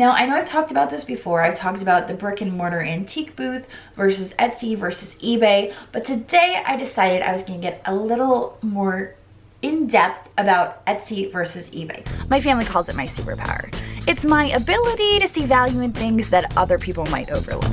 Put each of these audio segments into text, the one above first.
Now, I know I've talked about this before. I've talked about the brick and mortar antique booth versus Etsy versus eBay, but today I decided I was gonna get a little more in-depth about Etsy versus eBay. My family calls it my superpower. It's my ability to see value in things that other people might overlook.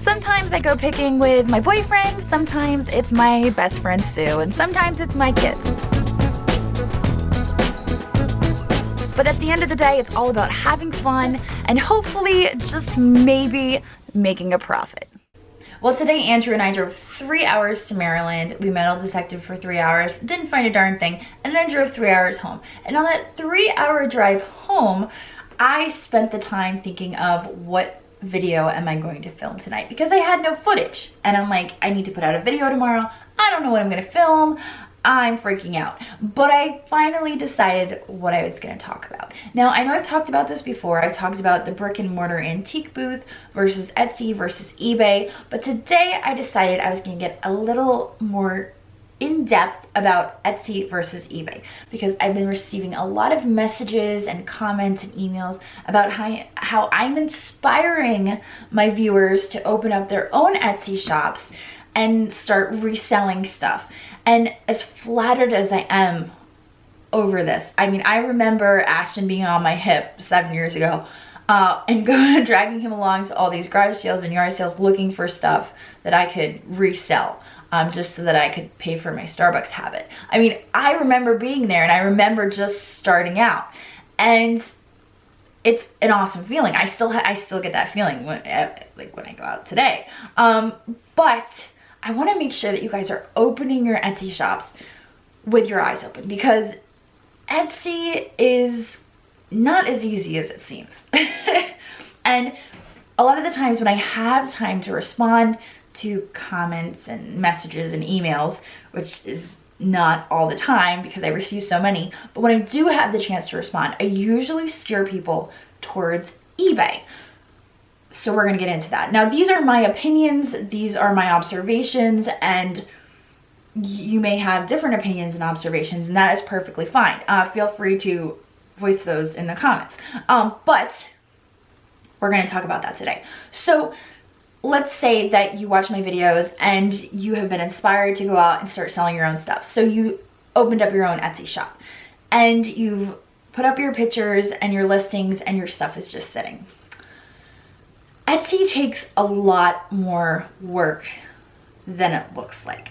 Sometimes I go picking with my boyfriend, sometimes it's my best friend Sue, and sometimes it's my kids. But at the end of the day, it's all about having fun and hopefully just maybe making a profit. Well, today Andrew and I drove 3 hours to Maryland. We metal detected for 3 hours, didn't find a darn thing, and then drove 3 hours home. And on that 3-hour drive home, I spent the time thinking of what video am I going to film tonight, because I had no footage. And I'm like, I need to put out a video tomorrow. I don't know what I'm gonna film. I'm freaking out. But I finally decided what I was gonna talk about. Now, I know I've talked about this before. I've talked about the brick and mortar antique booth versus Etsy versus eBay. But today I decided I was gonna get a little more in-depth about Etsy versus eBay, because I've been receiving a lot of messages and comments and emails about how I'm inspiring my viewers to open up their own Etsy shops and start reselling stuff. And as flattered as I am over this, I mean, I remember Ashton being on my hip 7 years ago and dragging him along to all these garage sales and yard sales looking for stuff that I could resell. Just so that I could pay for my Starbucks habit. I mean, I remember being there and I remember just starting out, and it's an awesome feeling. I still get that feeling when I go out today. But I want to make sure that you guys are opening your Etsy shops with your eyes open, because Etsy is not as easy as it seems. And a lot of the times when I have time to respond to comments and messages and emails, which is not all the time because I receive so many, but when I do have the chance to respond, I usually steer people towards eBay. So we're gonna get into that. Now, these are my opinions, these are my observations, and you may have different opinions and observations, and that is perfectly fine. Feel free to voice those in the comments. But we're gonna talk about that today. So let's say that you watch my videos and you have been inspired to go out and start selling your own stuff. So you opened up your own Etsy shop and you've put up your pictures and your listings and your stuff is just sitting. Etsy takes a lot more work than it looks like.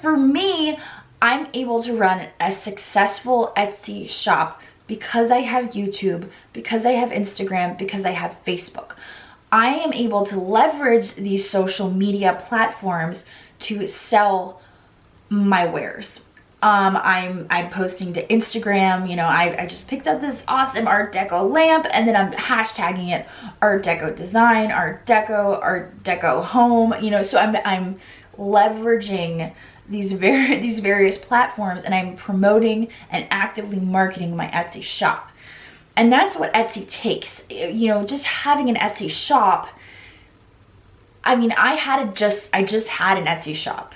For me, I'm able to run a successful Etsy shop because I have YouTube, because I have Instagram, because I have Facebook. I am able to leverage these social media platforms to sell my wares. I'm posting to Instagram, you know, I just picked up this awesome Art Deco lamp and then I'm hashtagging it Art Deco design, Art Deco home, you know, so I'm leveraging these various platforms and I'm promoting and actively marketing my Etsy shop. And that's what Etsy takes. You know, just having an Etsy shop. I mean, I just had an Etsy shop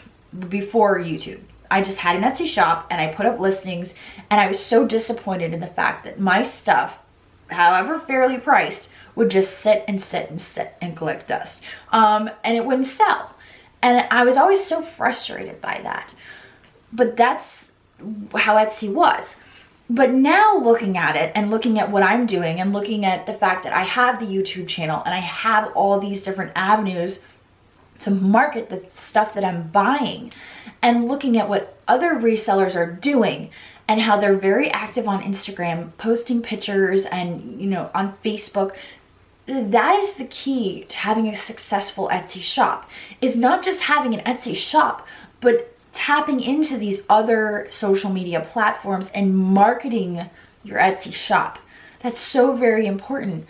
before YouTube. I just had an Etsy shop and I put up listings, and I was so disappointed in the fact that my stuff, however fairly priced, would just sit and sit and sit and collect dust. And it wouldn't sell. And I was always so frustrated by that. But that's how Etsy was. But now looking at it and looking at what I'm doing and looking at the fact that I have the YouTube channel and I have all these different avenues to market the stuff that I'm buying, and looking at what other resellers are doing and how they're very active on Instagram, posting pictures, and, you know, on Facebook, that is the key to having a successful Etsy shop. Is not just having an Etsy shop, but tapping into these other social media platforms and marketing your Etsy shop. That's so very important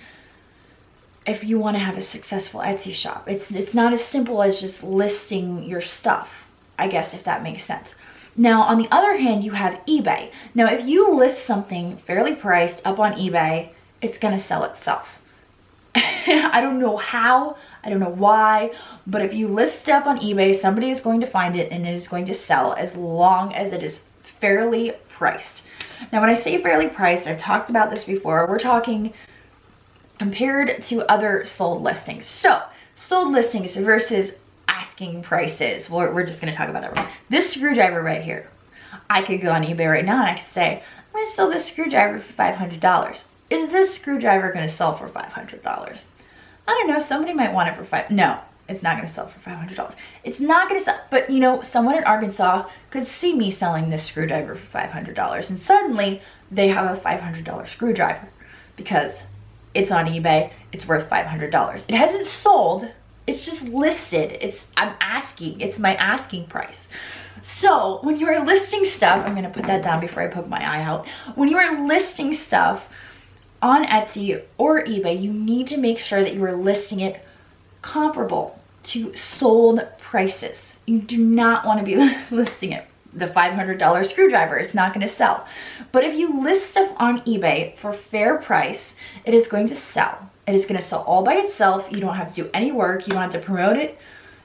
if you want to have a successful Etsy shop. It's not as simple as just listing your stuff, I guess, if that makes sense. Now, on the other hand, you have eBay. Now, if you list something fairly priced up on eBay, it's going to sell itself. I don't know how, I don't know why, but if you list stuff on eBay, somebody is going to find it and it is going to sell as long as it is fairly priced. Now, when I say fairly priced, I've talked about this before, we're talking compared to other sold listings. So, sold listings versus asking prices. We're just gonna talk about that. This screwdriver right here, I could go on eBay right now and I could say, I'm gonna sell this screwdriver for $500. Is this screwdriver gonna sell for $500? I don't know, somebody might want it for no, it's not gonna sell for $500. It's not gonna sell, but you know, someone in Arkansas could see me selling this screwdriver for $500 and suddenly they have a $500 screwdriver because it's on eBay, it's worth $500. It hasn't sold, it's just listed. It's my asking price. So when you are listing stuff, I'm gonna put that down before I poke my eye out. When you are listing stuff on Etsy or eBay, you need to make sure that you are listing it comparable to sold prices. You do not want to be listing it the $500 screwdriver. It's not going to sell. But if you list stuff on eBay for fair price, it is going to sell. It is going to sell all by itself. You don't have to do any work. You don't have to promote it.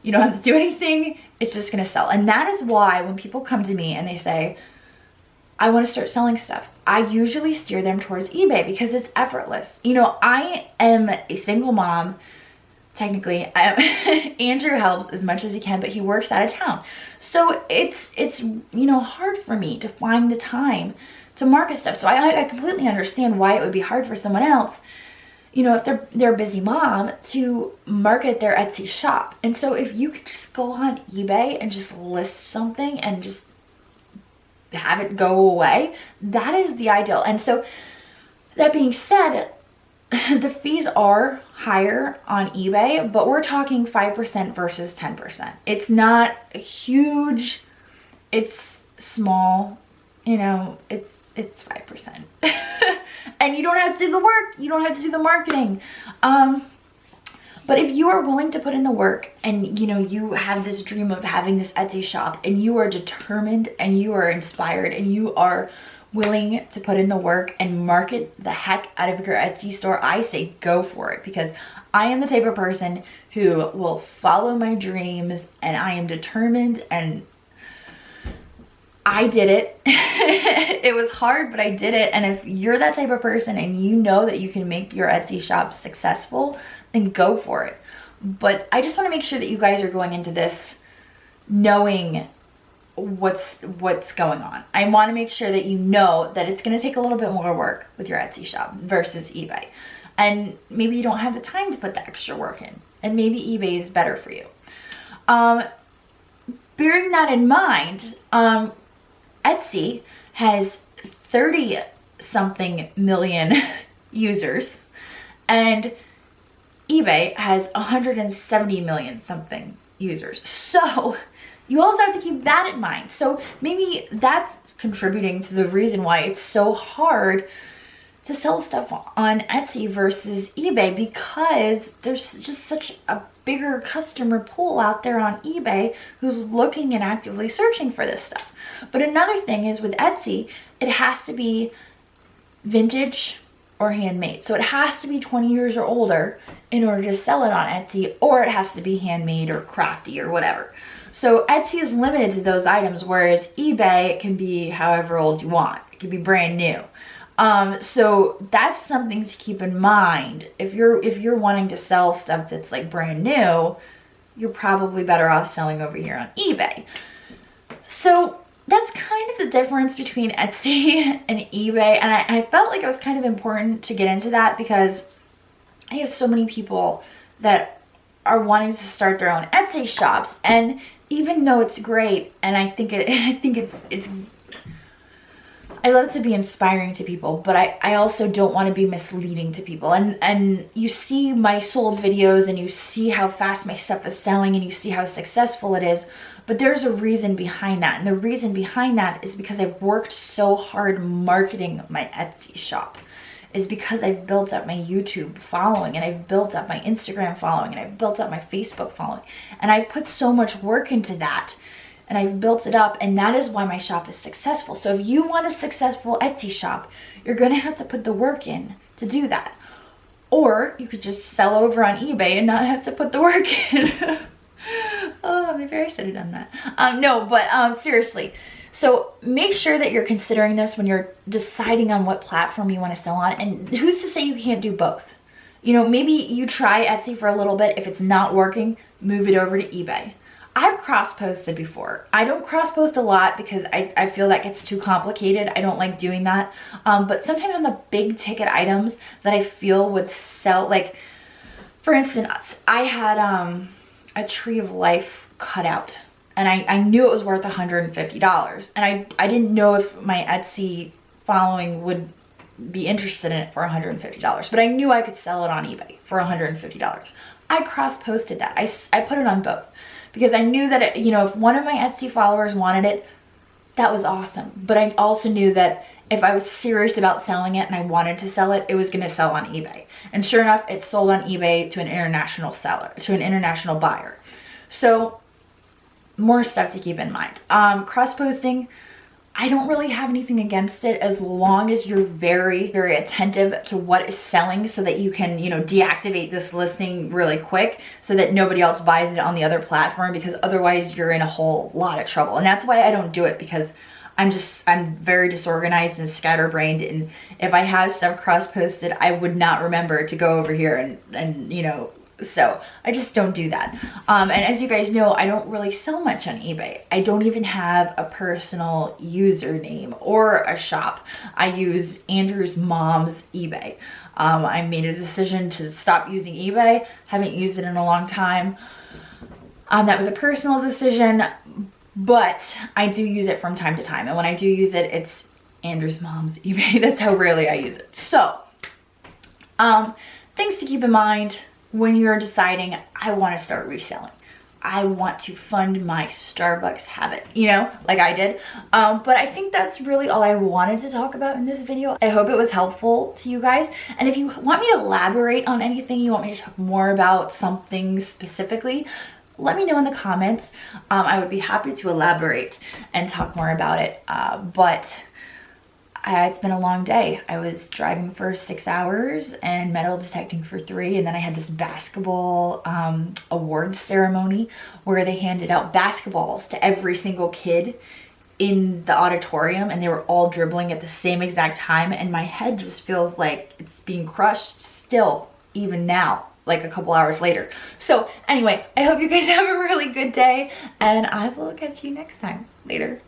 You don't have to do anything. It's just going to sell. And that is why when people come to me and they say, I want to start selling stuff, I usually steer them towards eBay because it's effortless. You know, I am a single mom. Technically, Andrew helps as much as he can, but he works out of town. So it's you know, hard for me to find the time to market stuff. So I completely understand why it would be hard for someone else, you know, if they're a busy mom, to market their Etsy shop. And so if you could just go on eBay and just list something and just have it go away, that is the ideal. And so that being said, the fees are higher on eBay, but we're talking 5% versus 10%. It's not huge, it's small, you know, it's 5%. And you don't have to do the work, you don't have to do the marketing. But if you are willing to put in the work and, you know, you have this dream of having this Etsy shop and you are determined and you are inspired and you are willing to put in the work and market the heck out of your Etsy store, I say go for it, because I am the type of person who will follow my dreams and I am determined, and I did it. It was hard, but I did it. And if you're that type of person and you know that you can make your Etsy shop successful, then go for it. But I just want to make sure that you guys are going into this knowing what's going on. I want to make sure that you know that it's going to take a little bit more work with your Etsy shop versus eBay. And maybe you don't have the time to put the extra work in. And maybe eBay is better for you. Bearing that in mind, Etsy has 30 something million users and eBay has 170 million something users. So you also have to keep that in mind. So maybe that's contributing to the reason why it's so hard to sell stuff on Etsy versus eBay, because there's just such a bigger customer pool out there on eBay who's looking and actively searching for this stuff. But another thing is with Etsy, it has to be vintage or handmade. So it has to be 20 years or older in order to sell it on Etsy, or it has to be handmade or crafty or whatever. So Etsy is limited to those items, whereas eBay can be however old you want. It can be brand new. So that's something to keep in mind. If you're wanting to sell stuff that's like brand new, you're probably better off selling over here on eBay. So that's kind of the difference between Etsy and eBay. And I felt like it was kind of important to get into that because I have so many people that are wanting to start their own Etsy shops. And even though it's great, and I think it's I love to be inspiring to people, but I also don't want to be misleading to people. And you see my sold videos and you see how fast my stuff is selling and you see how successful it is, but there's a reason behind that. And the reason behind that is because I've worked so hard marketing my Etsy shop, is because I've built up my YouTube following and I've built up my Instagram following and I've built up my Facebook following. And I put so much work into that. And I've built it up, and that is why my shop is successful. So if you want a successful Etsy shop, you're gonna have to put the work in to do that. Or you could just sell over on eBay and not have to put the work in. Oh, maybe I should have done that. No, but seriously. So make sure that you're considering this when you're deciding on what platform you want to sell on. And who's to say you can't do both? You know, maybe you try Etsy for a little bit. If it's not working, move it over to eBay. I've cross-posted before. I don't cross-post a lot because I feel that gets too complicated. I don't like doing that. But sometimes on the big ticket items that I feel would sell, like, for instance, I had a Tree of Life cutout, and I knew it was worth $150. And I didn't know if my Etsy following would be interested in it for $150, but I knew I could sell it on eBay for $150. I cross-posted that. I put it on both because I knew that, you know, if one of my Etsy followers wanted it, that was awesome. But I also knew that if I was serious about selling it and I wanted to sell it, it was going to sell on eBay. And sure enough, it sold on eBay to an international seller, to an international buyer. So more stuff to keep in mind. Cross-posting, I don't really have anything against it as long as you're very, very attentive to what is selling so that you can, you know, deactivate this listing really quick so that nobody else buys it on the other platform, because otherwise you're in a whole lot of trouble. And that's why I don't do it, because I'm very disorganized and scatterbrained, and if I have stuff cross-posted, I would not remember to go over here and you know, so I just don't do that. And as you guys know, I don't really sell much on eBay. I don't even have a personal username or a shop. I use Andrew's mom's eBay. I made a decision to stop using eBay. Haven't used it in a long time. That was a personal decision, but I do use it from time to time. And when I do use it, it's Andrew's mom's eBay. That's how rarely I use it. So, things to keep in mind when you're deciding, I want to start reselling. I want to fund my Starbucks habit, you know, like I did. But I think that's really all I wanted to talk about in this video. I hope it was helpful to you guys. And if you want me to elaborate on anything, you want me to talk more about something specifically, let me know in the comments. I would be happy to elaborate and talk more about it. It's been a long day. I was driving for 6 hours and metal detecting for 3, and then I had this basketball awards ceremony where they handed out basketballs to every single kid in the auditorium, and they were all dribbling at the same exact time, and my head just feels like it's being crushed still, even now, like a couple hours later. So anyway, I hope you guys have a really good day, and I will catch you next time. Later.